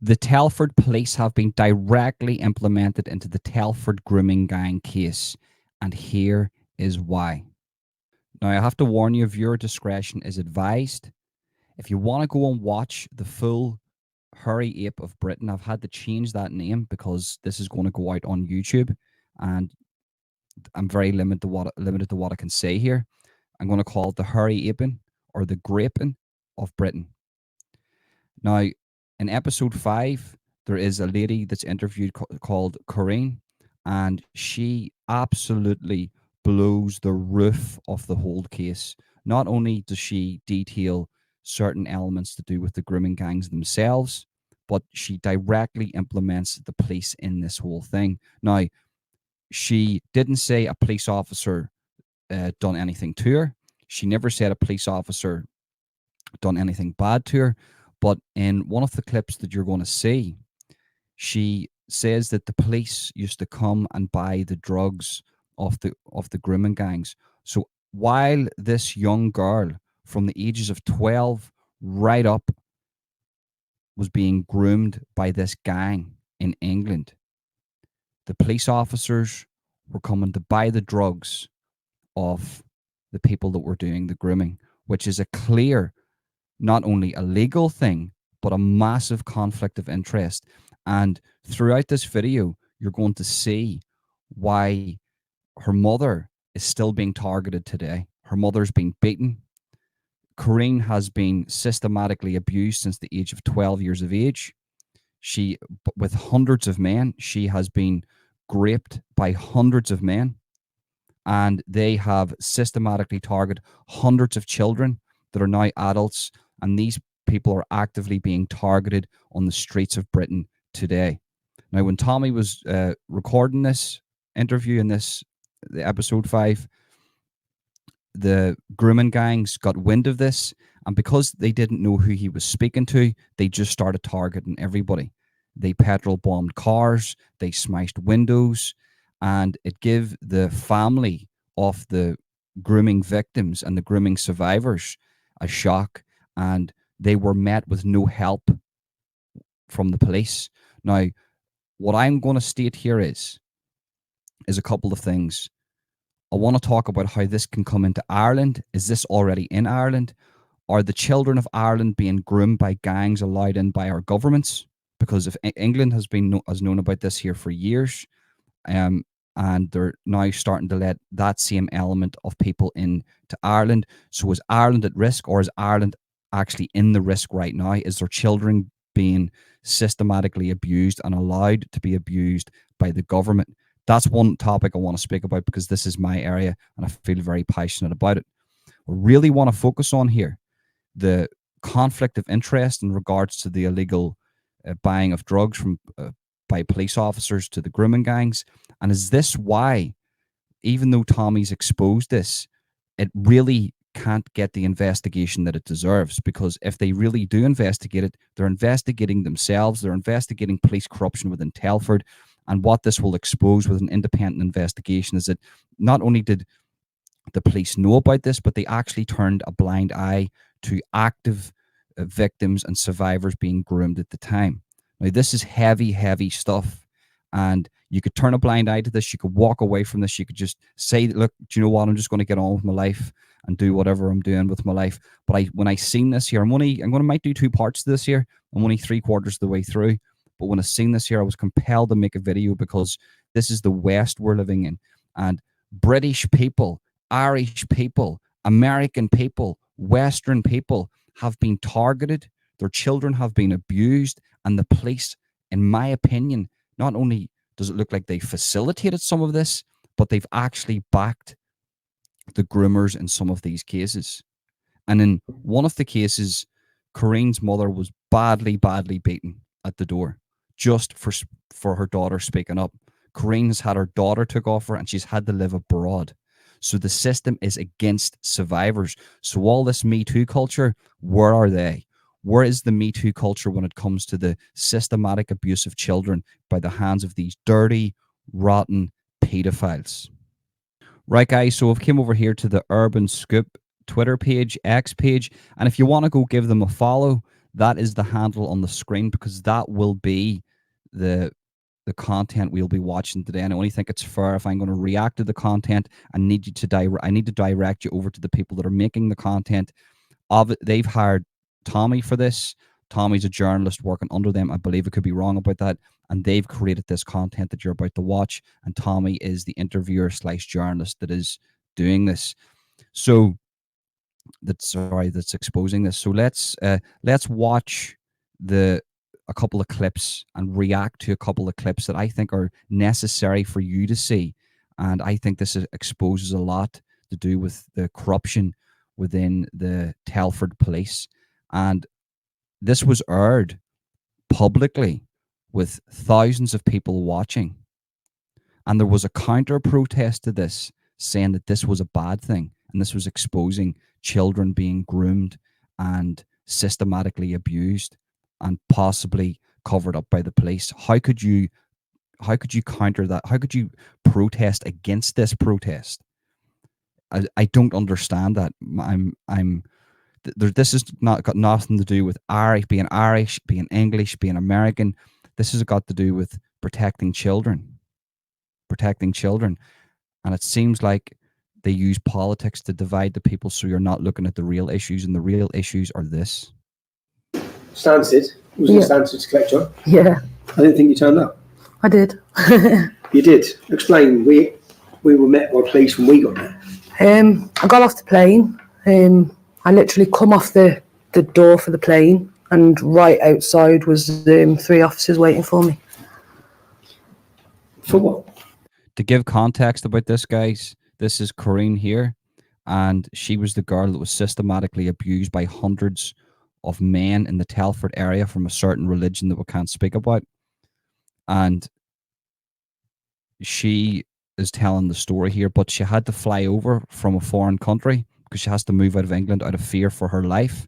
The Telford police have been directly implemented into the Telford grooming gang case, and here is why. Now, I have to warn you, viewer discretion is advised. If you want to go and watch the full Hurry Ape of Britain, I've had to change that name because this is going to go out on YouTube, and I'm very limited to what I can say here. I'm going to call it the Hurry Aping or the Graping of Britain. Now, in episode 5, there is a lady that's interviewed called Corinne, and she absolutely blows the roof off the whole case. Not only does she detail certain elements to do with the grooming gangs themselves, but she directly implements the police in this whole thing. Now, she didn't say a police officer done anything to her. She never said a police officer done anything bad to her. But in one of the clips that you're going to see, she says that the police used to come and buy the drugs of the grooming gangs. So while this young girl from the ages of 12 right up was being groomed by this gang in England, the police officers were coming to buy the drugs of the people that were doing the grooming, which is a clear, not only a legal thing, but a massive conflict of interest. And throughout this video, you're going to see why her mother is still being targeted today. Her mother's been beaten. Corinne has been systematically abused since the age of 12 years of age. She, with hundreds of men, she has been raped by hundreds of men, and they have systematically targeted hundreds of children that are now adults, and these people are actively being targeted on the streets of Britain today. Now, when Tommy was recording this interview in this episode 5, the grooming gangs got wind of this, and because they didn't know who he was speaking to, they just started targeting everybody. They petrol bombed cars, they smashed windows, and it gave the family of the grooming victims and the grooming survivors a shock, and they were met with no help from the police. Now, what I'm going to state here is a couple of things. I want to talk about how this can come into Ireland. Is this already in Ireland? Are the children of Ireland being groomed by gangs allowed in by our governments? Because if England has known about this here for years, um, and they're now starting to let that same element of people into Ireland. So is Ireland at risk, or is Ireland actually in the risk right now? Is their children being systematically abused and allowed to be abused by the government? That's one topic I want to speak about because this is my area and I feel very passionate about it. I really want to focus on here the conflict of interest in regards to the illegal buying of drugs from by police officers to the grooming gangs. And is this why, even though Tommy's exposed this, it really can't get the investigation that it deserves? Because if they really do investigate it, they're investigating themselves, they're investigating police corruption within Telford. And what this will expose with an independent investigation is that not only did the police know about this, but they actually turned a blind eye to active victims and survivors being groomed at the time. Now, this is heavy, heavy stuff. And you could turn a blind eye to this. You could walk away from this. You could just say, look, do you know what? I'm just going to get on with my life and do whatever I'm doing with my life. But when I seen this here, might do 2 parts to this here. I'm only 3/4 of the way through. But when I seen this here, I was compelled to make a video because this is the West we're living in. And British people, Irish people, American people, Western people have been targeted. Their children have been abused. And the police, in my opinion, not only does it look like they facilitated some of this, but they've actually backed the groomers in some of these cases. And in one of the cases, Corinne's mother was badly, badly beaten at the door just for her daughter speaking up. Corinne's had her daughter took off her and she's had to live abroad. So the system is against survivors. So all this Me Too culture, where are they? Where is the Me Too culture when it comes to the systematic abuse of children by the hands of these dirty, rotten pedophiles? Right, guys, so I've came over here to the Urban Scoop Twitter page, X page, and if you want to go give them a follow, that is the handle on the screen, because that will be the content we'll be watching today. And I only think it's fair, if I'm going to react to the content, I need to direct you over to the people that are making the content of it. They've hired Tommy for this. Tommy's a journalist working under them. I believe, I could be wrong about that. And they've created this content that you're about to watch. And Tommy is the interviewer / journalist that is doing this. So that's exposing this. So let's watch a couple of clips and react to a couple of clips that I think are necessary for you to see. And I think this exposes a lot to do with the corruption within the Telford police. And this was aired publicly with thousands of people watching. And there was a counter protest to this, saying that this was a bad thing. And this was exposing children being groomed and systematically abused and possibly covered up by the police. How could you counter that? How could you protest against this protest? I don't understand that. This has not got nothing to do with Irish, being English, being American. This has got to do with protecting children. And it seems like they use politics to divide the people, so you're not looking at the real issues, and the real issues are this. Stansted? Was it Stansted to collect you? Yeah. I didn't think you turned up. I did. You did? Explain. We were met by police when we got there. I got off the plane. I literally come off the door for the plane, and right outside was 3 officers waiting for me. For what? To give context about this, guys, this is Corinne here, and she was the girl that was systematically abused by hundreds of men in the Telford area from a certain religion that we can't speak about. And she is telling the story here, but she had to fly over from a foreign country because she has to move out of England out of fear for her life.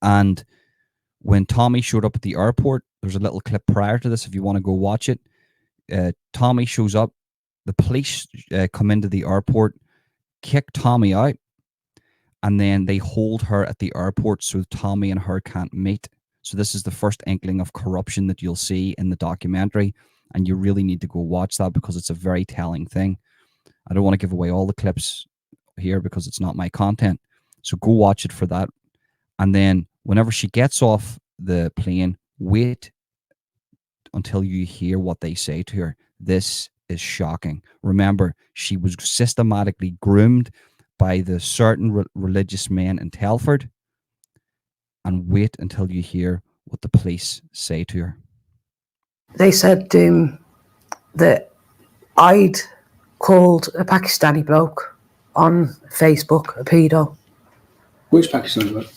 And when Tommy showed up at the airport, there's a little clip prior to this if you want to go watch it. Tommy shows up, the police come into the airport, kick Tommy out, and then they hold her at the airport so Tommy and her can't meet. So this is the first inkling of corruption that you'll see in the documentary, and you really need to go watch that because it's a very telling thing. I don't want to give away all the clips here because it's not my content, so go watch it for that. And then whenever she gets off the plane, wait until you hear what they say to her. This is shocking. Remember, she was systematically groomed by the certain religious men in Telford. And wait until you hear what the police say to her. They said that I'd called a Pakistani bloke on Facebook a pedo. Which Pakistani bloke?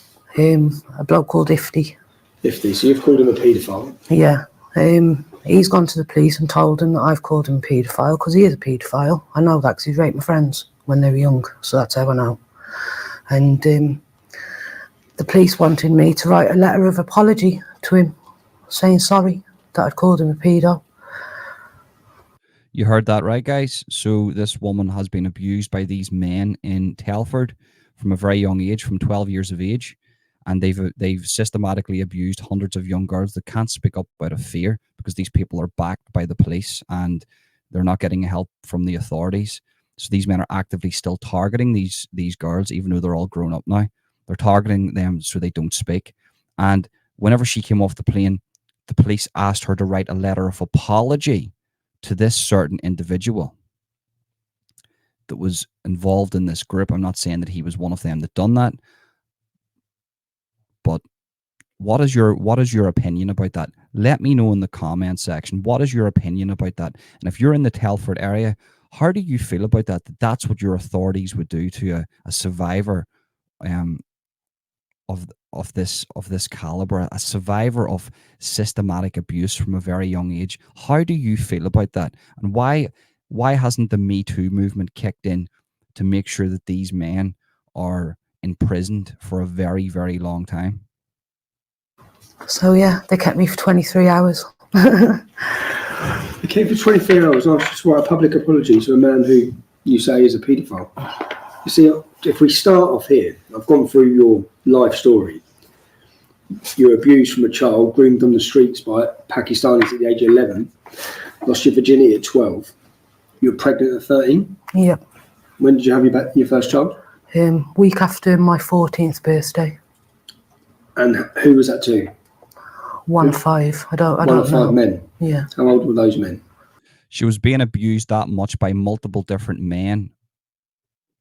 A bloke called Ifti. Ifti, so you've called him a paedophile? Yeah. He's gone to the police and told them that I've called him a paedophile because he is a paedophile. I know that because he's raped my friends when they were young, so that's how I know. And the police wanted me to write a letter of apology to him, saying sorry that I'd called him a pedo. You heard that right, guys. So this woman has been abused by these men in Telford from a very young age, from 12 years of age. And they've systematically abused hundreds of young girls that can't speak up out of fear because these people are backed by the police and they're not getting help from the authorities. So these men are actively still targeting these girls, even though they're all grown up now. They're targeting them so they don't speak. And whenever she came off the plane, the police asked her to write a letter of apology to this certain individual that was involved in this group. I'm not saying that he was one of them that done that. But what is your opinion about that? Let me know in the comment section. What is your opinion about that? And if you're in the Telford area, how do you feel about that? That's what your authorities would do to a survivor of this caliber, a survivor of systematic abuse from a very young age. How do you feel about that? And why hasn't the Me Too movement kicked in to make sure that these men are imprisoned for a very, very long time? So yeah, they kept me for 23 hours. They kept you for 23 hours and asked you to write a public apology to a man who you say is a paedophile. You see, if we start off here, I've gone through your life story. you were abused from a child, groomed on the streets by Pakistanis at the age of 11, lost your virginity at 12. You were pregnant at 13. Yep. When did you have your first child? Week after my 14th birthday. And who was that to? One of five. I don't One of know. 5 men. Yeah. How old were those men? She was being abused that much by multiple different men,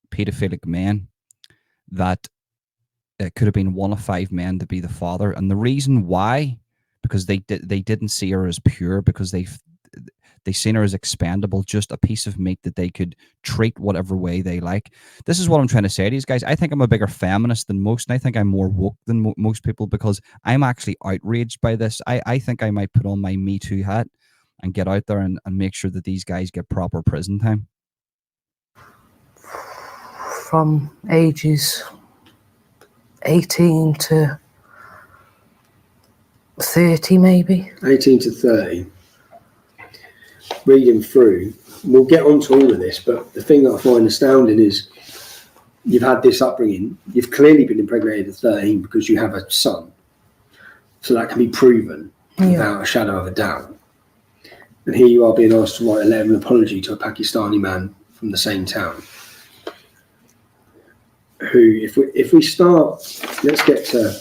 paedophilic men, that it could have been one of 5 men to be the father. And the reason why, because they didn't see her as pure, because they seen her as expendable, just a piece of meat that they could treat whatever way they like. This is what I'm trying to say to these guys. I think I'm a bigger feminist than most, and I think I'm more woke than most people, because I'm actually outraged by this. I think I might put on my Me Too hat and get out there and make sure that these guys get proper prison time. From ages 18 to 30 maybe. 18 to 30. Reading through, we'll get onto all of this, but the thing that I find astounding is you've had this upbringing, you've clearly been impregnated at 13 because you have a son, so that can be proven without a shadow of a doubt. And here you are being asked to write a letter of apology to a Pakistani man from the same town, who, if we start, let's get to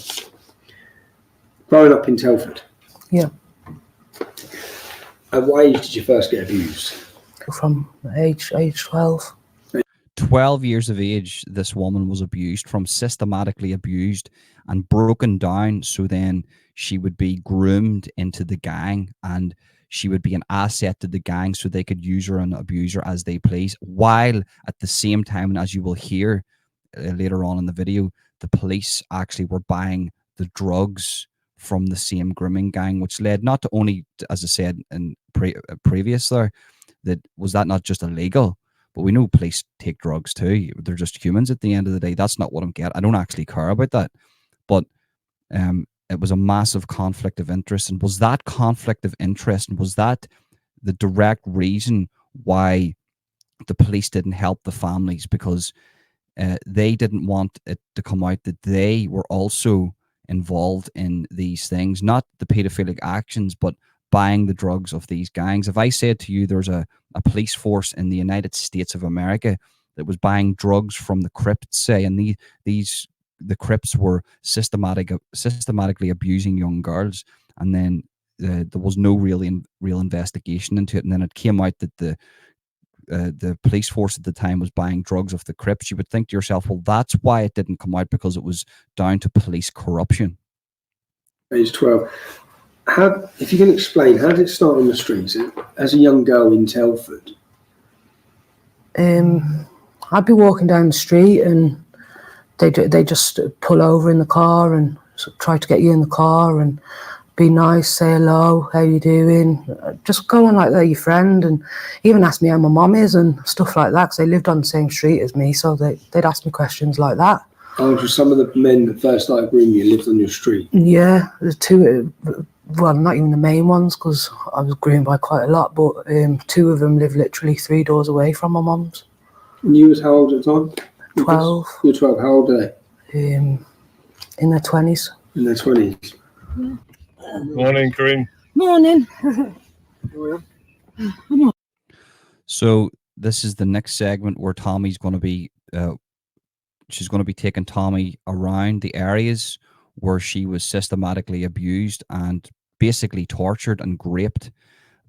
growing up in Telford. Yeah. At what age did you first get abused? From age 12. 12 years of age, this woman was abused, systematically abused and broken down, so then she would be groomed into the gang, and she would be an asset to the gang so they could use her and abuse her as they please, while at the same time, and as you will hear later on in the video, the police actually were buying the drugs from the same grooming gang, which led not to only, as I said in previous there, that not just illegal, but we know police take drugs too. They're just humans at the end of the day. That's not what I'm getting. I don't actually care about that. But it was a massive conflict of interest. And was that conflict of interest, and was that the direct reason why the police didn't help the families? Because they didn't want it to come out that they were also involved in these things, not the paedophilic actions, but buying the drugs of these gangs. If I said to you there's a police force in the United States of America that was buying drugs from the Crips, say, and the Crips were systematically abusing young girls, and then there was no real investigation into it, and then it came out that the police force at the time was buying drugs of the Crips, you would think to yourself, well, that's why it didn't come out, because it was down to police corruption. Age 12. If you can explain, how did it start on the streets as a young girl in Telford? I'd be walking down the street and they just pull over in the car and try to get you in the car and be nice, say hello, how you doing, just go on like they're your friend, and even ask me how my mum is and stuff like that, because they lived on the same street as me, so they'd ask me questions like that. Oh, so some of the men that first started grooming you lived on your street? Yeah, there's 2, well, not even the main ones, because I was groomed by quite a lot, but 2 of them live literally 3 doors away from my mum's. And you was how old at the time? 12. You were 12. How old are they? In their 20s. In their 20s. Yeah. Morning, Kareem. Morning. So this is the next segment where Tommy's going to be, she's going to be taking Tommy around the areas where she was systematically abused and basically tortured and graped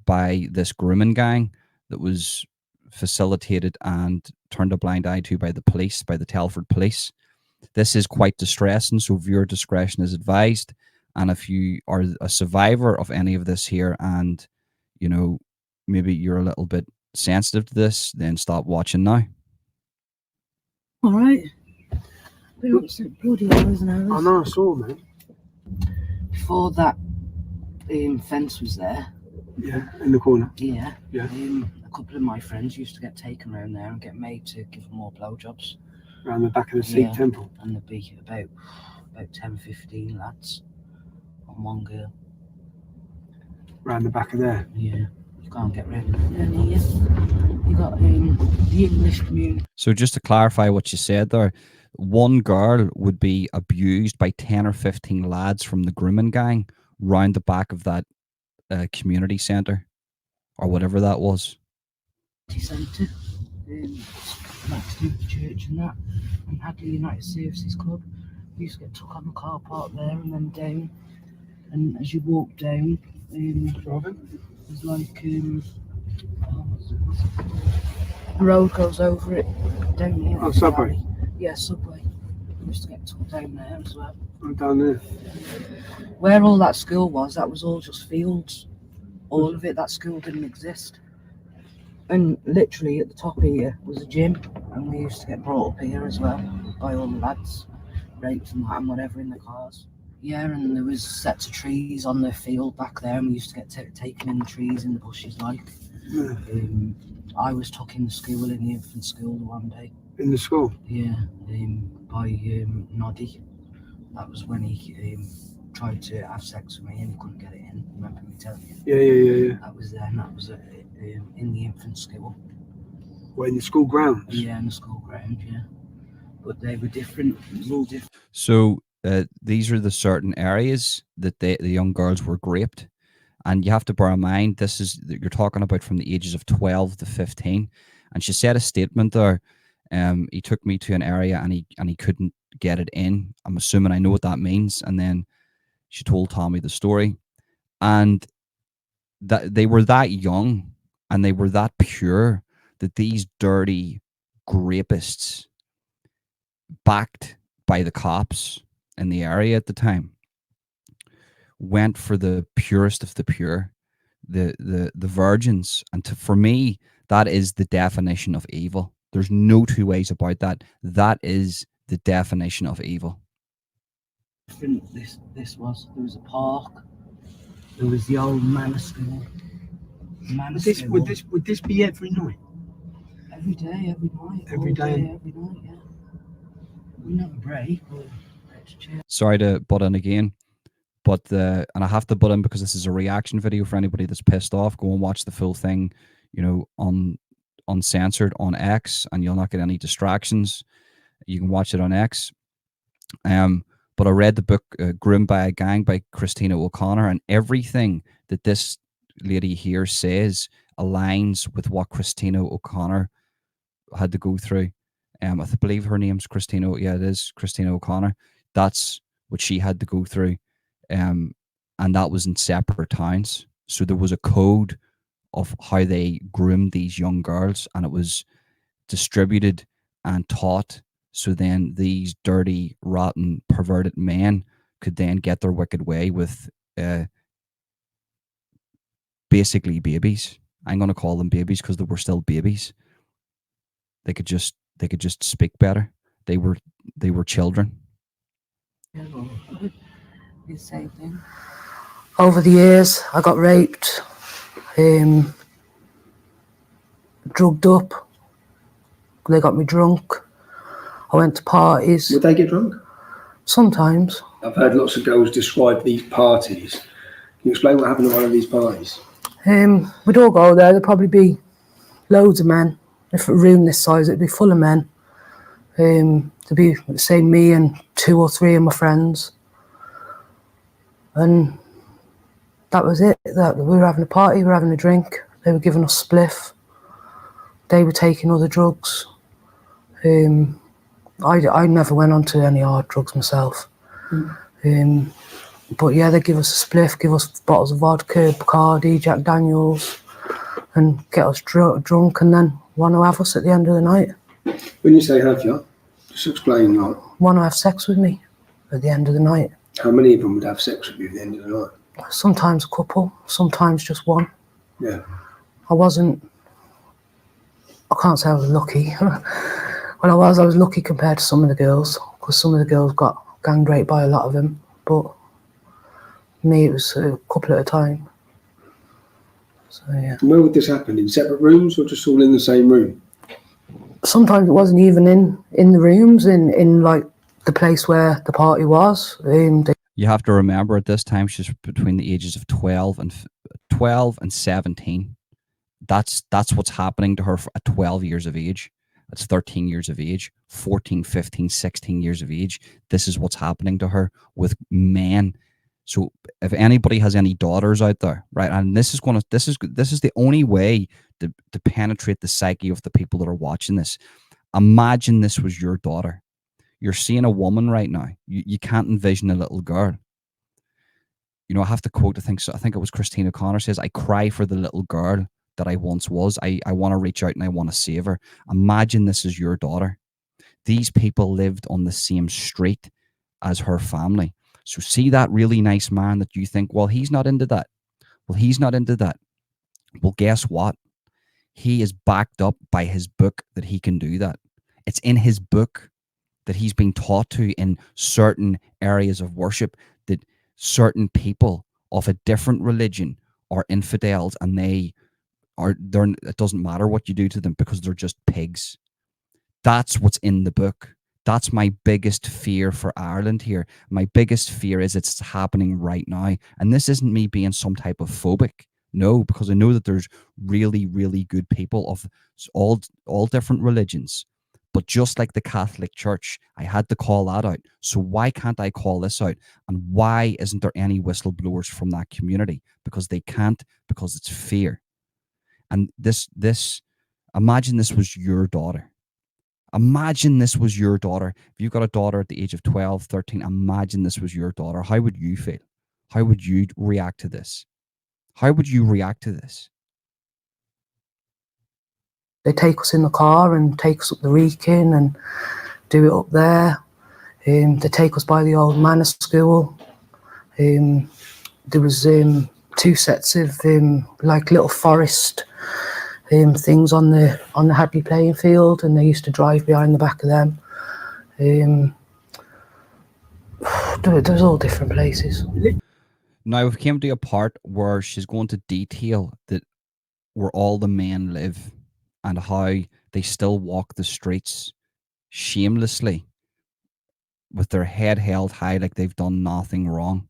by this grooming gang that was facilitated and turned a blind eye to by the police, by the Telford police. This is quite distressing, so viewer discretion is advised. And if you are a survivor of any of this here, and you know, maybe you're a little bit sensitive to this, then stop watching now. All right. Bloody hours and hours. I know, I saw, man. Before that fence was there. Yeah, in the corner. Yeah. Yeah. A couple of my friends used to get taken around there and get made to give them more blowjobs. Around the back of the Sikh temple. And there'd be about 10, 15 lads on one girl. Around the back of there. Yeah. You can't get rid of it. You got the English community. So just to clarify what you said there, One girl would be abused by 10 or 15 lads from the grooming gang round the back of that community centre or whatever that was. Centre, next to the church and that, and Hadley United Services Club. We used to get took on the car park there and then down. And as you walk down, there's like the road goes over it down here. Oh, Subway. Yeah, Subway. We used to get took down there as well. I'm down there. Where all that school was, that was all just fields. All of it, that school didn't exist. And literally at the top here was a gym, and we used to get brought up here as well by all the lads, raped and that and whatever in the cars. Yeah, and there was sets of trees on the field back there, and we used to get taken in the trees, in the bushes, like. Yeah. I was took in the school, in the infant school one day. In the school? Yeah, by Noddy. That was when he tried to have sex with me and he couldn't get it in. Remember me telling you? Yeah. That was then. That was in the infant school. Well, in the school grounds? Yeah, in the school ground, yeah. But they were different. It was all different. So these are the certain areas that the young girls were graped. And you have to bear in mind, you're talking about from the ages of 12 to 15. And she said a statement there. He took me to an area and he couldn't get it in. I'm assuming I know what that means. And then she told Tommy the story. And that they were that young and they were that pure that these dirty grapists, backed by the cops in the area at the time, went for the purest of the pure, the virgins. And for me, that is the definition of evil. There's no two ways about that. That is the definition of evil. This was, there was a park, there was the old manor school. Would this be every night? Every day, every night. Every day, every night, yeah. We never break. Sorry to butt in again, but and I have to butt in because this is a reaction video for anybody that's pissed off. Go and watch the full thing, uncensored on X, and you'll not get any distractions. You can watch it on X. But I read the book Groomed by a Gang by Christina O'Connor, and everything that this lady here says aligns with what Christina O'Connor had to go through. I believe her name's Christina. Yeah, it is Christina O'Connor. That's what she had to go through. And that was in separate towns. So there was a code of how they groomed these young girls, and it was distributed and taught. So then these dirty, rotten, perverted men could then get their wicked way with basically babies. I'm going to call them babies because they were still babies. They could just speak better. They were children. The same thing. Over the years, I got raped, drugged up. They got me drunk. I went to parties. Would they get drunk? Sometimes. I've heard lots of girls describe these parties. Can you explain what happened at one of these parties? We'd all go there. There'd probably be loads of men. If a room this size, it'd be full of men. There'd be, say, me and 2 or 3 of my friends. And that was it. We were having a party, we were having a drink. They were giving us spliff. They were taking other drugs. I never went on to any hard drugs myself. But yeah, they give us a spliff, give us bottles of vodka, Bacardi, Jack Daniels, and get us drunk, and then want to have us at the end of the night. When you say have you, just explain that. Want to have sex with me at the end of the night. How many of them would have sex with you at the end of the night? Sometimes a couple, sometimes just one. Yeah. I can't say I was lucky. When I was lucky compared to some of the girls, because some of the girls got gang raped by a lot of them, but me, it was a couple at a time. So yeah. And where would this happen? In separate rooms or just all in the same room? Sometimes it wasn't even in the rooms, in like the place where the party was. You have to remember at this time she's between the ages of 12 and 17. That's what's happening to her at 12 years of age. that's 13 years of age, 14, 15, 16 years of age. This is what's happening to her with men. So if anybody has any daughters out there, right, and this is the only way to penetrate the psyche of the people that are watching this. Imagine this was your daughter. You're seeing a woman right now. You can't envision a little girl. You know, I have to quote, I think it was Christine O'Connor says, I cry for the little girl that I once was. I want to reach out and I want to save her. Imagine this is your daughter. These people lived on the same street as her family. So see that really nice man that you think, well, he's not into that. Well, he's not into that. Well, guess what? He is backed up by his book that he can do that. It's in his book that he's been taught to in certain areas of worship that certain people of a different religion are infidels, and it doesn't matter what you do to them because they're just pigs. That's what's in the book. That's my biggest fear for Ireland here. My biggest fear is it's happening right now. And this isn't me being some type of phobic. No, because I know that there's really, really good people of all different religions. But just like the Catholic Church, I had to call that out. So why can't I call this out? And why isn't there any whistleblowers from that community? Because they can't, because it's fear. And imagine this was your daughter. Imagine this was your daughter. If you've got a daughter at the age of 12, 13, imagine this was your daughter. How would you feel? How would you react to this? How would you react to this? They take us in the car and take us up the Wrekin and do it up there. They take us by the old manor school. There was 2 sets of like little forest things on the Hadley playing field, and they used to drive behind the back of them. There's all different places. Now we've came to a part where she's going to detail that where all the men live and how they still walk the streets shamelessly with their head held high like they've done nothing wrong.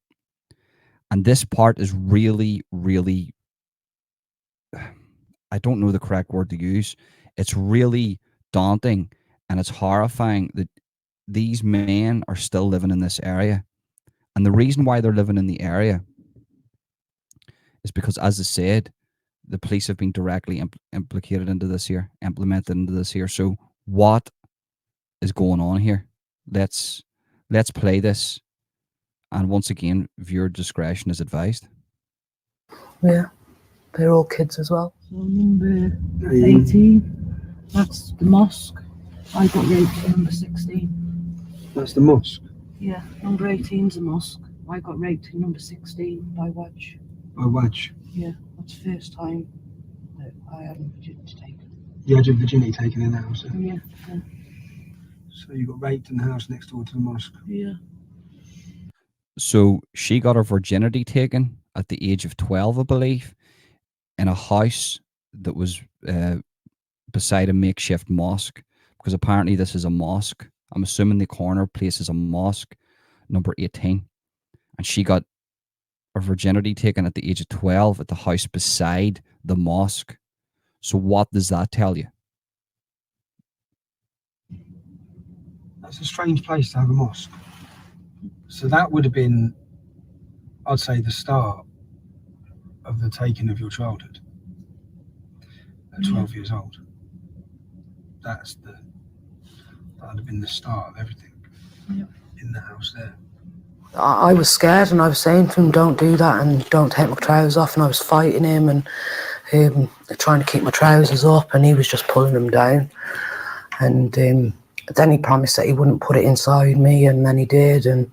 And this part is really, really, I don't know the correct word to use. It's really daunting and it's horrifying that these men are still living in this area. And the reason why they're living in the area is because, as I said, the police have been directly implemented into this here. So what is going on here? Let's play this. And once again, viewer discretion is advised. Yeah, they're all kids as well. So number 18, that's the mosque. I got raped at number 16. That's the mosque. Yeah, number 18's a mosque. I got raped in number 16 by Wedge. By Wedge. Yeah, that's the first time that I had my virginity taken. You had your virginity taken in the house. Yeah, So you got raped in the house next door to the mosque. yeah. So she got her virginity taken at the age of 12, I believe, in a house that was beside a makeshift mosque, because apparently this is a mosque. I'm assuming the corner place is a mosque, number 18. And she got her virginity taken at the age of 12 at the house beside the mosque. So what does that tell you? That's a strange place to have a mosque. So that would have been, I'd say, the start of the taking of your childhood at 12 years old. That would have been the start of everything in the house there. I was scared, and I was saying to him, don't do that and don't take my trousers off, and I was fighting him and trying to keep my trousers up, and he was just pulling them down. And then he promised that he wouldn't put it inside me, and then he did, and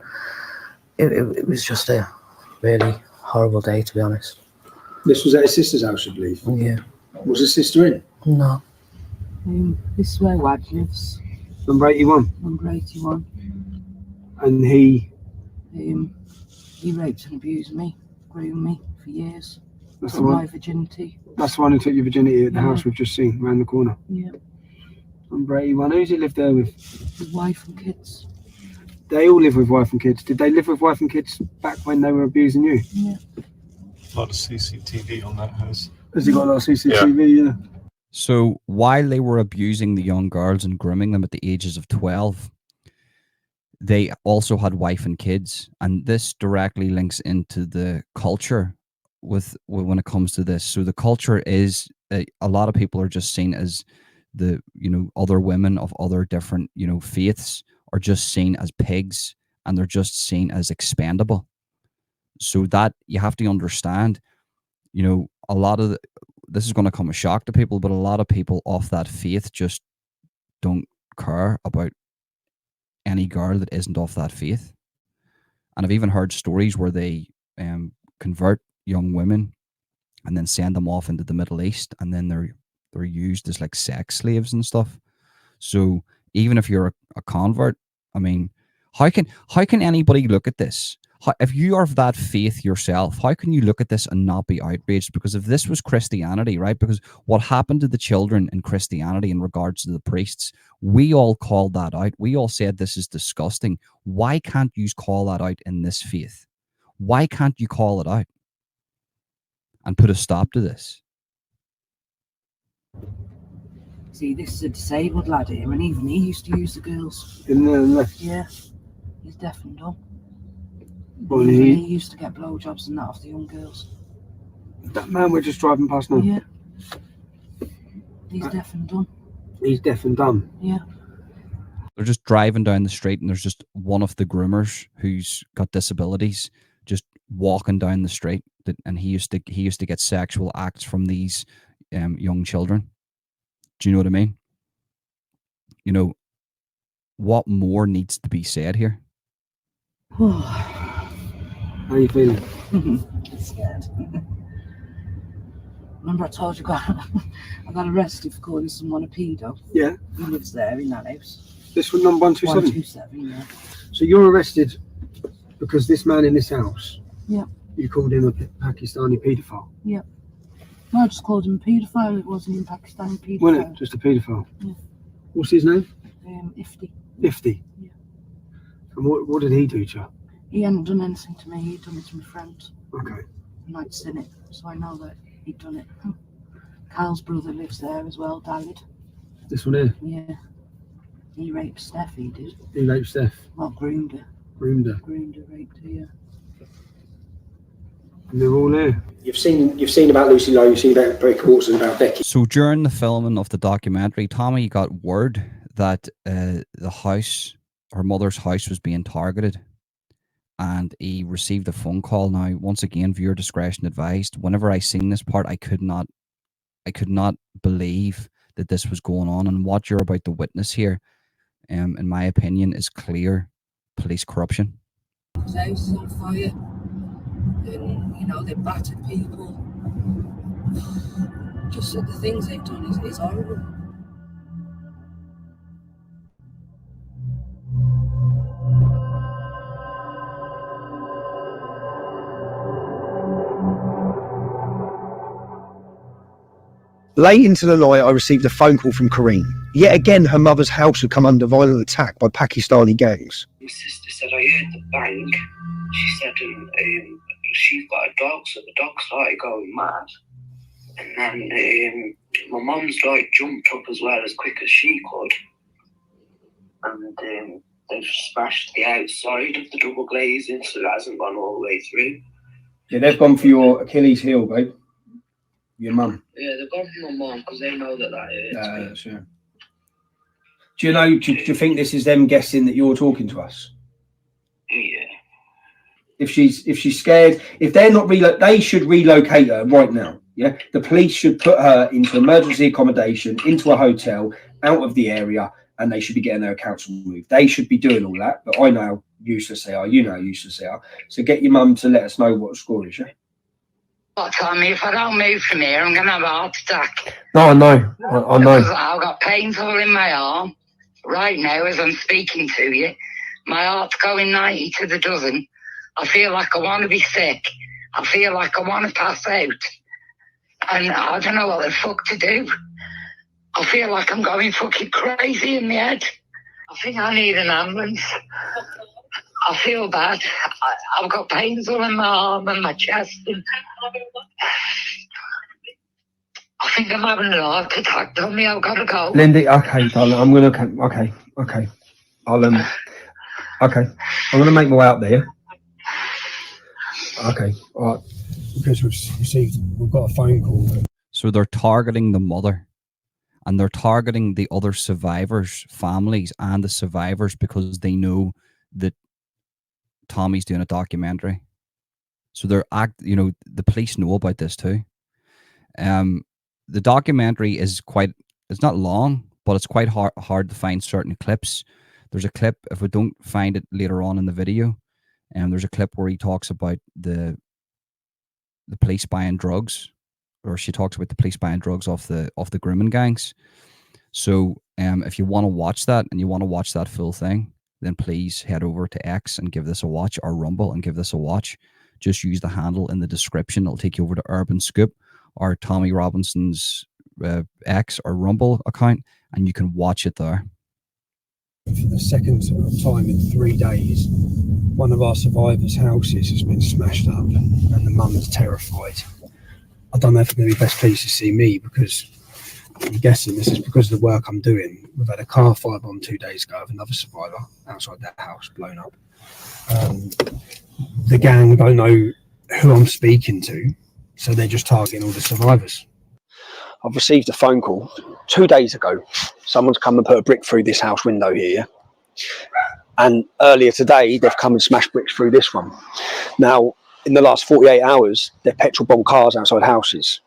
it was just a really horrible day, to be honest. This was at his sister's house, I believe. Yeah. Was his sister in? No. This is where Wedge lives, Number 81. number 81. And he, He raped and abused me, groomed me for years. that's Took the my one. virginity. That's the one who took your virginity at the Yeah. house we've just seen around the corner. Yeah, Number 81. Who's he lived there with? his wife and kids. They all live with wife and kids. Did they live with wife and kids back when they were abusing you? Yeah. A lot of CCTV on that house. Has he got a lot of CCTV? Yeah. So while they were abusing the young girls and grooming them at the ages of 12, they also had wife and kids, and this directly links into the culture with when it comes to this. So the culture is a lot of people are just seen as the other women of other different faiths are just seen as pigs, and they're just seen as expendable. So that you have to understand, a lot of this is going to come as a shock to people, but a lot of people off that faith just don't care about any girl that isn't off that faith. And I've even heard stories where they convert young women and then send them off into the Middle East, and then they're used as like sex slaves and stuff. So even if you're a convert, I mean, how can anybody look at this? If you are of that faith yourself, how can you look at this and not be outraged? Because if this was Christianity, right? Because what happened to the children in Christianity in regards to the priests, we all called that out. We all said this is disgusting. Why can't you call that out in this faith? Why can't you call it out and put a stop to this? See, this is a disabled lad here, and even he used to use the girls. In the left. Yeah, he's deaf and dumb. Well, He used to get blowjobs and that off the young girls. that man we're just driving past now. Yeah. He's deaf and dumb. He's deaf and dumb. Yeah. They're just driving down the street, and there's just one of the groomers who's got disabilities just walking down the street, and he used to get sexual acts from these young children. Do you know what I mean? What more needs to be said here? How are you feeling? Scared. Remember I told you I got arrested for calling someone a pedo? Yeah. He lives there in that house. This one, number 127? 127, yeah. So you're arrested because this man in this house, Yeah. you called him a Pakistani paedophile? Yeah. No, I just called him a paedophile. It wasn't in Pakistani paedophile. Wasn't it? Just a paedophile? Yeah. What's his name? Ifti. Ifti? Yeah. And what did he do to you? He hadn't done anything to me. He'd done it to my friend. Okay. And I'd seen it, so I know that he'd done it. Carl's brother lives there as well, died. This one here? Yeah. He raped Steph, he did. He raped Steph? Well, groomed her. Groomed her? Groomed her, raped her, yeah. And they're all there. You've seen about Lucy Lowe, you've seen about Brick Horse and about Becky. So during the filming of the documentary, Tommy got word that the house, her mother's house, was being targeted, and he received a phone call. Now, once again, viewer discretion advised. Whenever I seen this part, I could not believe that this was going on, and what you're about to witness here, in my opinion, is clear police corruption. His house is on fire, and they battered people. Just the things they've done is horrible. Late into the night, I received a phone call from Kareen. Yet again, her mother's house had come under violent attack by Pakistani gangs. My sister said, I heard the bang. She said, she's got a dog, so the dog started going mad. And then my mum's jumped up as well as quick as she could. And they've smashed the outside of the double glazing, so it hasn't gone all the way through. Yeah, they've gone for your Achilles heel, babe. Your mum. Yeah, they've gone for my mum because they know that hurts. Sure. Do you think this is them guessing that you're talking to us? Yeah. If she's scared, if they're not they should relocate her right now. Yeah, the police should put her into emergency accommodation, into a hotel, out of the area, and they should be getting their accounts removed. They should be doing all that. But I know how useless they are. You know how useless they are. So get your mum to let us know what the score is. Yeah. Tommy, if I don't move from here, I'm going to have a heart attack. No, I know. I know. Because I've got pains all in my arm right now as I'm speaking to you. My heart's going 90 to the dozen. I feel like I want to be sick. I feel like I want to pass out. And I don't know what the fuck to do. I feel like I'm going fucking crazy in my head. I think I need an ambulance. I feel bad. I've got pains all in my arm and my chest. And I think I'm having an heart attack. Tell me I've got to go. Lindy, okay, darling, I'm gonna okay. I'll okay. I'm gonna make my way out there. Okay, all right. Because we've got a phone call. So they're targeting the mother, and they're targeting the other survivors' families and the survivors because they know that Tommy's doing a documentary. So the police know about this too. The documentary is it's not long, but it's quite hard to find certain clips. There's a clip, if we don't find it later on in the video, and there's a clip where he talks about the police buying drugs, or she talks about the police buying drugs off the grooming gangs. So if you want to watch that and you want to watch that full thing, then please head over to X and give this a watch, or Rumble and give this a watch. Just use the handle in the description. It'll take you over to Urban Scoop or Tommy Robinson's X or Rumble account, and you can watch it there. For the second time in 3 days, one of our survivors' houses has been smashed up, and the mum's terrified. I don't know if it's going to be best pleased to see me, because I'm guessing this is because of the work I'm doing. We've had a car firebomb 2 days ago of another survivor outside that house, blown up. The gang don't know who I'm speaking to, so they're just targeting all the survivors. I've received a phone call 2 days ago. Someone's come and put a brick through this house window here. And earlier today, they've come and smashed bricks through this one. Now, in the last 48 hours, they've petrol bombed cars outside houses.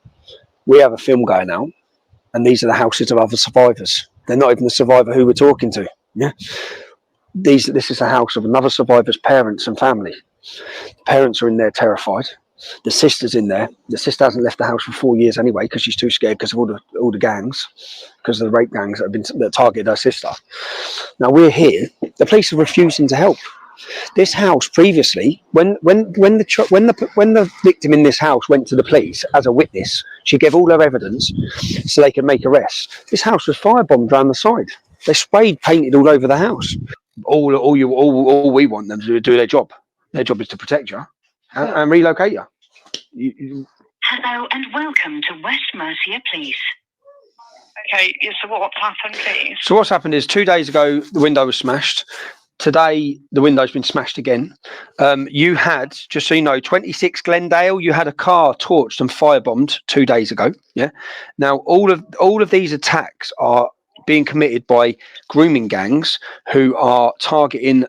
We have a film going out, and these are the houses of other survivors. They're not even the survivor who we're talking to. Yeah, this is the house of another survivor's parents and family. The parents are in there terrified. The sister's in there. The sister hasn't left the house for 4 years anyway, because she's too scared because of all the gangs, because of the rape gangs that targeted her sister. Now we're here. The police are refusing to help. This house previously, when the victim in this house went to the police as a witness, she gave all her evidence so they could make arrests. This house was firebombed around the side. They sprayed, painted all over the house. All we want them to do their job. Their job is to protect you and relocate you. Hello and welcome to West Mercia Police. Okay, so what's happened, please? So what's happened is 2 days ago the window was smashed. Today the window's been smashed again. You had, just so you know, 26 Glendale. You had a car torched and firebombed 2 days ago. Yeah. Now all of these attacks are being committed by grooming gangs who are targeting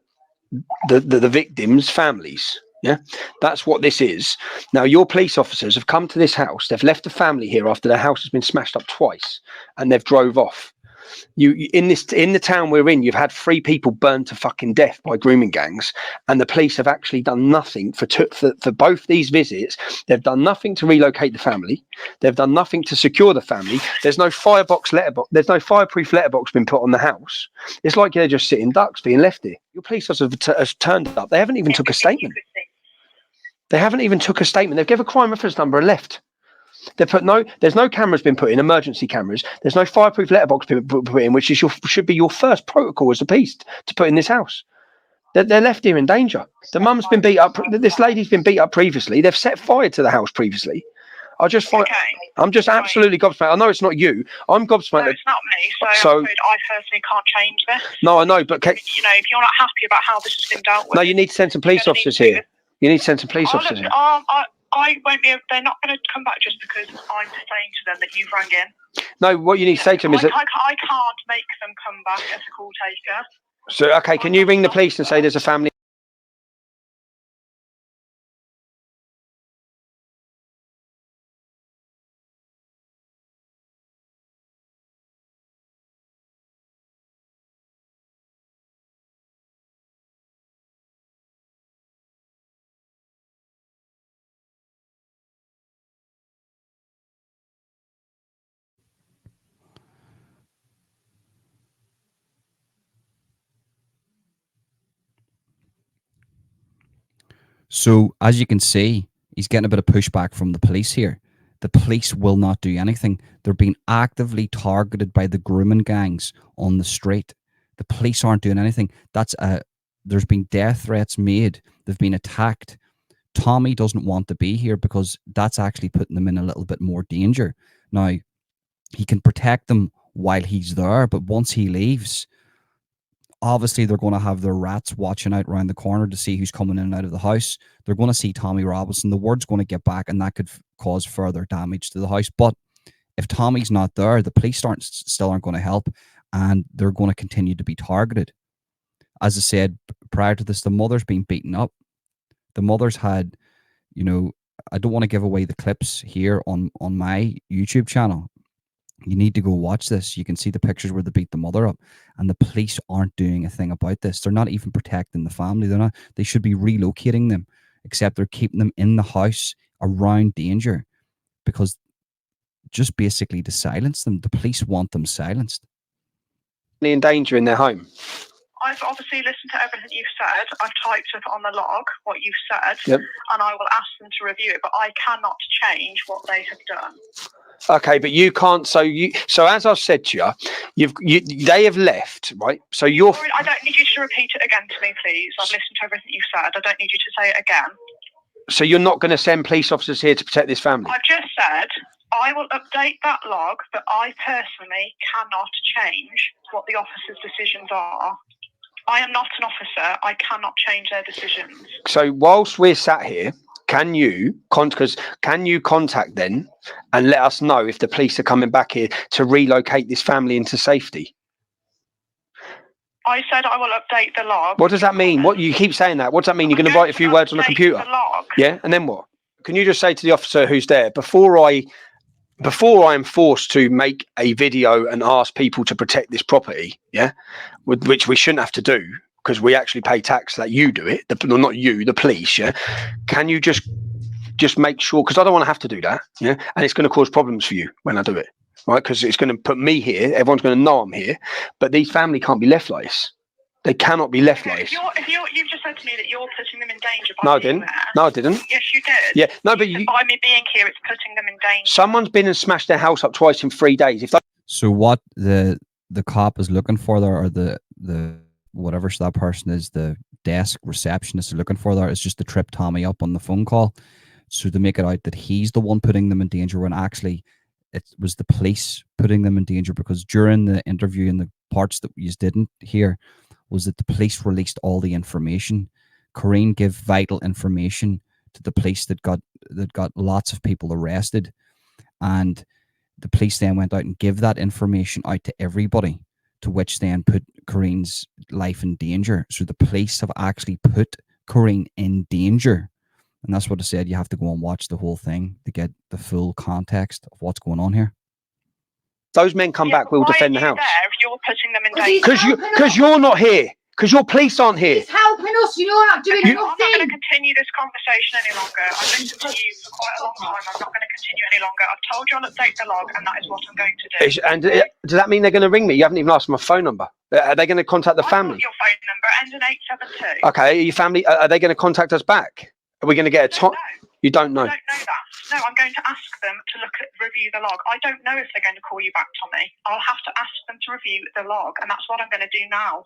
the victims' families. Yeah, that's what this is. Now, your police officers have come to this house. They've left the family here after their house has been smashed up twice, and they've drove off. In the town we're in, you've had 3 people burned to fucking death by grooming gangs, and the police have actually done nothing for both these visits. They've done nothing to relocate the family. They've done nothing to secure the family. There's no There's no fireproof letterbox been put on the house. It's like they're just sitting ducks being left here. Your police officers have turned up. They haven't even took a statement. They've given a crime reference number and left. There's no cameras been put in, emergency cameras. There's no fireproof letterbox been put in, which should be your first protocol as a police to put in this house. They're left here in danger. The mum's been beat up. This lady's been beat up previously. They've set fire to the house previously. I'm just absolutely gobsmacked. I know it's not you. I'm gobsmacked. No, it's not me. So I personally can't change this. No, I know, but if you're not happy about how this has been dealt with, no, you need to send some police officers here. You need to send some police officers here. I won't be. They're not going to come back just because I'm saying to them that you've rang in. No, what you need to say to them is that I can't make them come back as a call taker. So, okay, can you ring the police and say there's a family? So as you can see, he's getting a bit of pushback from the police here. The police will not do anything. They're being actively targeted by the grooming gangs on the street. The police aren't doing anything. There's been death threats made. They've been attacked. Tommy doesn't want to be here because that's actually putting them in a little bit more danger. Now, He can protect them while he's there, but once he leaves, obviously they're going to have their rats watching out around the corner to see who's coming in and out of the house. They're going to see Tommy Robinson. The word's going to get back, and that could cause further damage to the house. But if Tommy's not there, the police still aren't going to help, and they're going to continue to be targeted. As I said prior to this, the mother's been beaten up. The mother's had, you know, I don't want to give away the clips here on my YouTube channel. You need to go watch this. You can see the pictures where they beat the mother up, and the police aren't doing a thing about this. They're not even protecting the family. They should be relocating them, except they're keeping them in the house around danger, because just basically to silence them. The police want them silenced. In danger in their home. I've obviously listened to everything you've said. I've typed up on the log what you've said, yep. And I will ask them to review it, but I cannot change what they have done. Okay, but you can't. So as I've said to you, they have left, right? So you're. I don't need you to repeat it again to me, please. I've listened to everything you've said. I don't need you to say it again. So you're not going to send police officers here to protect this family? I've just said I will update that log, but I personally cannot change what the officer's decisions are. I am not an officer. I cannot change their decisions. So whilst we're sat here, can you contact them and let us know if the police are coming back here to relocate this family into safety? I said I will update the log. What does that mean? What you keep saying that? What does that mean? You're going to write a few words on the computer? The log. Yeah, and then what? Can you just say to the officer who's there, before I am forced to make a video and ask people to protect this property, yeah, which we shouldn't have to do because we actually pay tax that you do it, not you, the police, yeah? Can you just make sure, because I don't want to have to do that, yeah, and it's going to cause problems for you when I do it, right? Because it's going to put me here, everyone's going to know I'm here, but these family can't be left like this. They cannot be left like this. You've just said to me that you're putting them in danger by being there. No, I didn't. Yes, you did. Yeah, no, but by me being here, it's putting them in danger. Someone's been and smashed their house up twice in 3 days. So what the cop is looking for there, or the whatever that person is, the desk receptionist is looking for there, is just to trip Tommy up on the phone call, so to make it out that he's the one putting them in danger when actually it was the police putting them in danger, because during the interview and the parts that we didn't hear was that the police released all the information. Corrine gave vital information to the police that got lots of people arrested, and the police then went out and gave that information out to everybody, to which then put Corrine's life in danger. So the police have actually put Corrine in danger, and that's what I said. You have to go and watch the whole thing to get the full context of what's going on here. Those men come back, we'll defend the house. There if you're putting them in danger? Because you're not here. Because your police aren't here. He's helping us. You're not doing nothing. I'm not going to continue this conversation any longer. I've listened to you for quite a long time. I'm not going to continue any longer. I've told you I'll update the log, and that is what I'm going to do. And does that mean they're going to ring me? You haven't even asked my phone number. Are they going to contact the family? Your phone number ends in 872. Okay, your family, are they going to contact us back? Are we going to get a time? You don't know. I don't know that. No, I'm going to ask them to review the log. I don't know if they're going to call you back, Tommy. I'll have to ask them to review the log, and that's what I'm going to do now.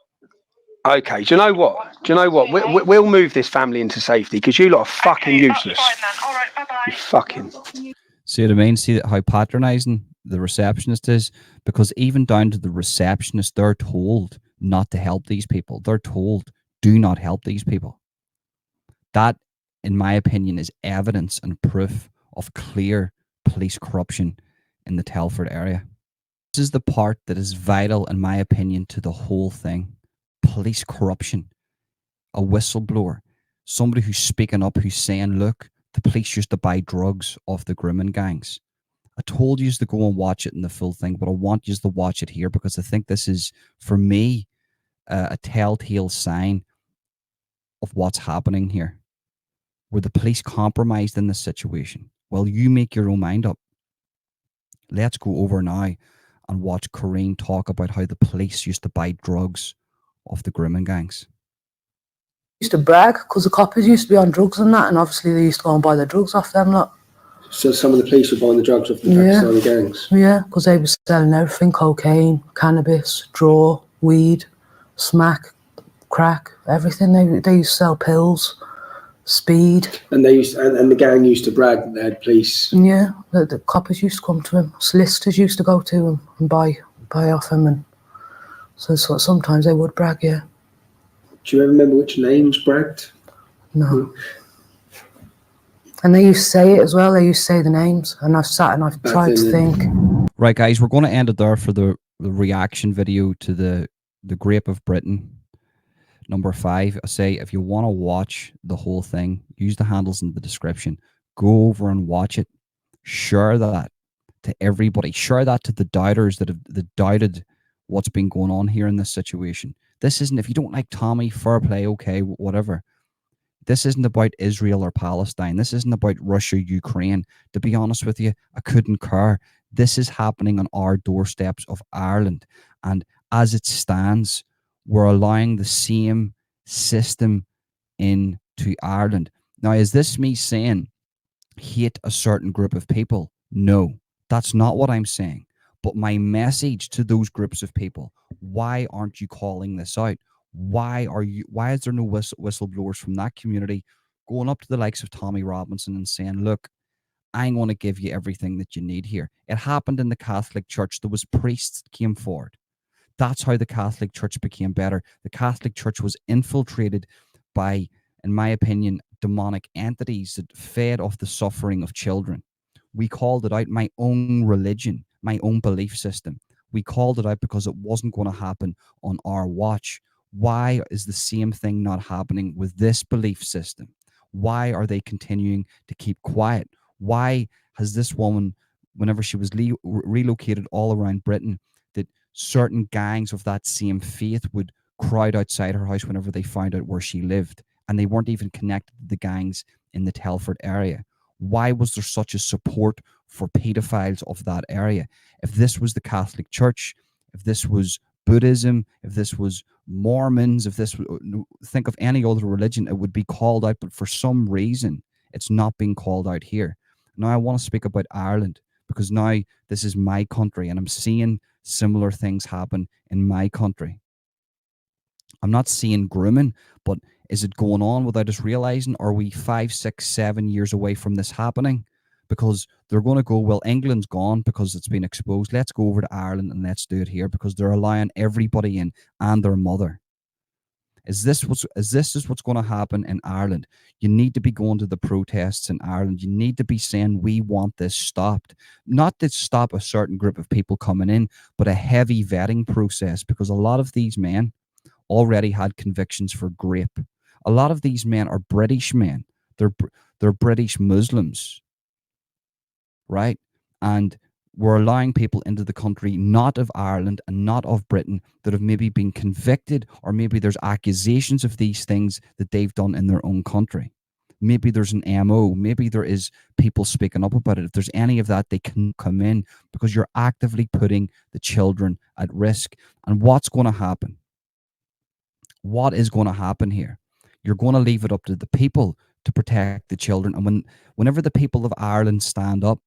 Okay, do you know what? We'll move this family into safety, because you lot are fucking useless. That's fine then. All right, bye-bye. You fucking... See what I mean? See how patronising the receptionist is? Because even down to the receptionist, they're told not to help these people. They're told, do not help these people. That, in my opinion, is evidence and proof of clear police corruption in the Telford area. This is the part that is vital, in my opinion, to the whole thing. Police corruption. A whistleblower. Somebody who's speaking up, who's saying, look, the police used to buy drugs off the grooming gangs. I told you to go and watch it in the full thing, but I want you to watch it here, because I think this is, for me, a telltale sign of what's happening here. Were the police compromised in this situation? Well, you make your own mind up. Let's go over now and watch Corrine talk about how the police used to buy drugs off the grooming gangs. Used to brag because the coppers used to be on drugs and that, and obviously they used to go and buy the drugs off them lot. So some of the police were buying the drugs off the Pakistani gangs? Yeah, because they were selling everything: cocaine, cannabis, draw, weed, smack, crack, everything. They used to sell pills. speed. And they used, and the gang used to brag that they had police. Yeah, the coppers used to come to him. Solicitors used to go to him and buy off him, and so sometimes they would brag. Yeah. Do you ever remember which names bragged? No. And they used to say it as well. They used to say the names, and I've sat and I've tried to think. Right, guys, we're going to end it there for the reaction video to the Grape of Britain, number 5. I say, if you want to watch the whole thing, use the handles in the description. Go over and watch it. Share that to everybody. Share that to the doubters that doubted what's been going on here in this situation. This isn't, if you don't like Tommy, fair play, okay, whatever. This isn't about Israel or Palestine. This isn't about Russia, Ukraine. To be honest with you, I couldn't care. This is happening on our doorsteps of Ireland. And as it stands, we're allowing the same system into Ireland. Now, is this me saying hate a certain group of people? No, that's not what I'm saying. But my message to those groups of people, why aren't you calling this out? Why is there no whistleblowers from that community going up to the likes of Tommy Robinson and saying, look, I'm going to give you everything that you need here? It happened in the Catholic Church. There was priests that came forward. That's how the Catholic Church became better. The Catholic Church was infiltrated by, in my opinion, demonic entities that fed off the suffering of children. We called it out, my own religion, my own belief system. We called it out because it wasn't going to happen on our watch. Why is the same thing not happening with this belief system? Why are they continuing to keep quiet? Why has this woman, whenever she was relocated all around Britain, that certain gangs of that same faith would crowd outside her house whenever they found out where she lived, and they weren't even connected to the gangs in the Telford area? Why was there such a support for pedophiles of that area? If this was the Catholic Church, if this was Buddhism, if this was Mormons, if this, think of any other religion, it would be called out, but for some reason it's not being called out here. Now I want to speak about Ireland, because now this is my country and I'm seeing similar things happen in my country. I'm not seeing grooming, but is it going on without us realizing? Are we 5, 6, 7 years away from this happening? Because they're going to go, well, England's gone because it's been exposed. Let's go over to Ireland and let's do it here, because they're allowing everybody in and their mother. Is this what's going to happen in Ireland? You need to be going to the protests in Ireland. You need to be saying, we want this stopped. Not to stop a certain group of people coming in, but a heavy vetting process, because a lot of these men already had convictions for grape. A lot of these men are British men. They're British Muslims, right? And we're allowing people into the country not of Ireland and not of Britain that have maybe been convicted, or maybe there's accusations of these things that they've done in their own country. Maybe there's an MO. Maybe there is people speaking up about it. If there's any of that, they can come in, because you're actively putting the children at risk. And what's going to happen? What is going to happen here? You're going to leave it up to the people to protect the children. And whenever the people of Ireland stand up,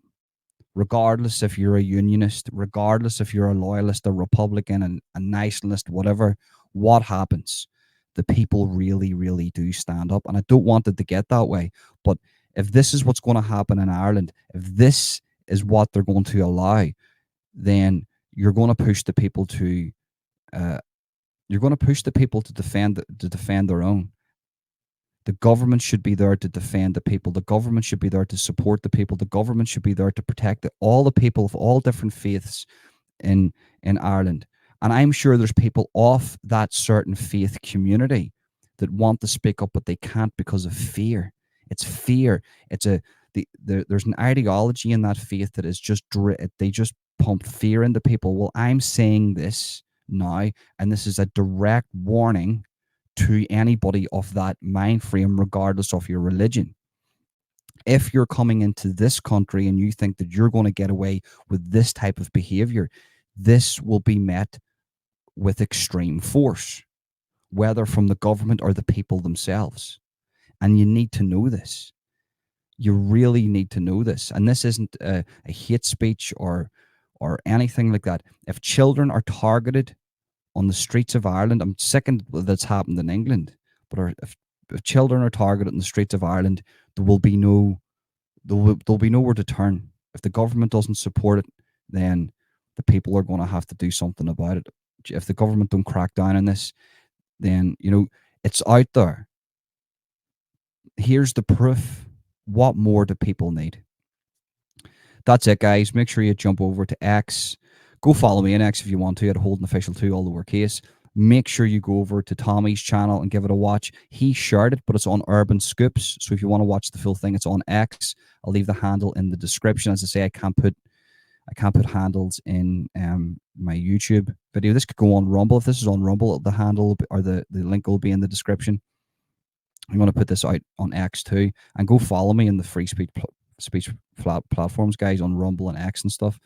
regardless if you're a unionist, regardless if you're a loyalist, a Republican, a nationalist, whatever, what happens? The people really, really do stand up. And I don't want it to get that way. But if this is what's going to happen in Ireland, if this is what they're going to allow, then you're going to push the people to defend their own. The government should be there to defend the people. The government should be there to support the people. The government should be there to protect all the people of all different faiths in Ireland. And I'm sure there's people off that certain faith community that want to speak up, but they can't because of fear. It's fear. There's an ideology in that faith that is just, they just pump fear into people. Well, I'm saying this now, and this is a direct warning to anybody of that mind frame, regardless of your religion. If you're coming into this country and you think that you're going to get away with this type of behavior, this will be met with extreme force, whether from the government or the people themselves. And you need to know this. You really need to know this. And this isn't a hate speech or anything like that. If children are targeted on the streets of Ireland, I'm sick of that's happened in England, but if if children are targeted in the streets of Ireland, there will be there'll be nowhere to turn. If the government doesn't support it, then the people are going to have to do something about it. If the government don't crack down on this, then it's out there. Here's the proof. What more do people need? That's it, guys. Make sure you jump over to X. Go follow me in X if you want to at HoldenOfficial2, all lowercase. Make sure you go over to Tommy's channel and give it a watch. He shared it, but it's on Urban Scoops. So if you want to watch the full thing, it's on X. I'll leave the handle in the description. As I say, I can't put handles in my YouTube video. This could go on Rumble. If this is on Rumble, the handle or the link will be in the description. I'm going to put this out on X too, and go follow me in the free speech platforms, guys, on Rumble and X and stuff.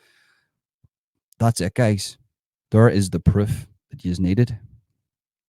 That's it, guys. There is the proof that you needed.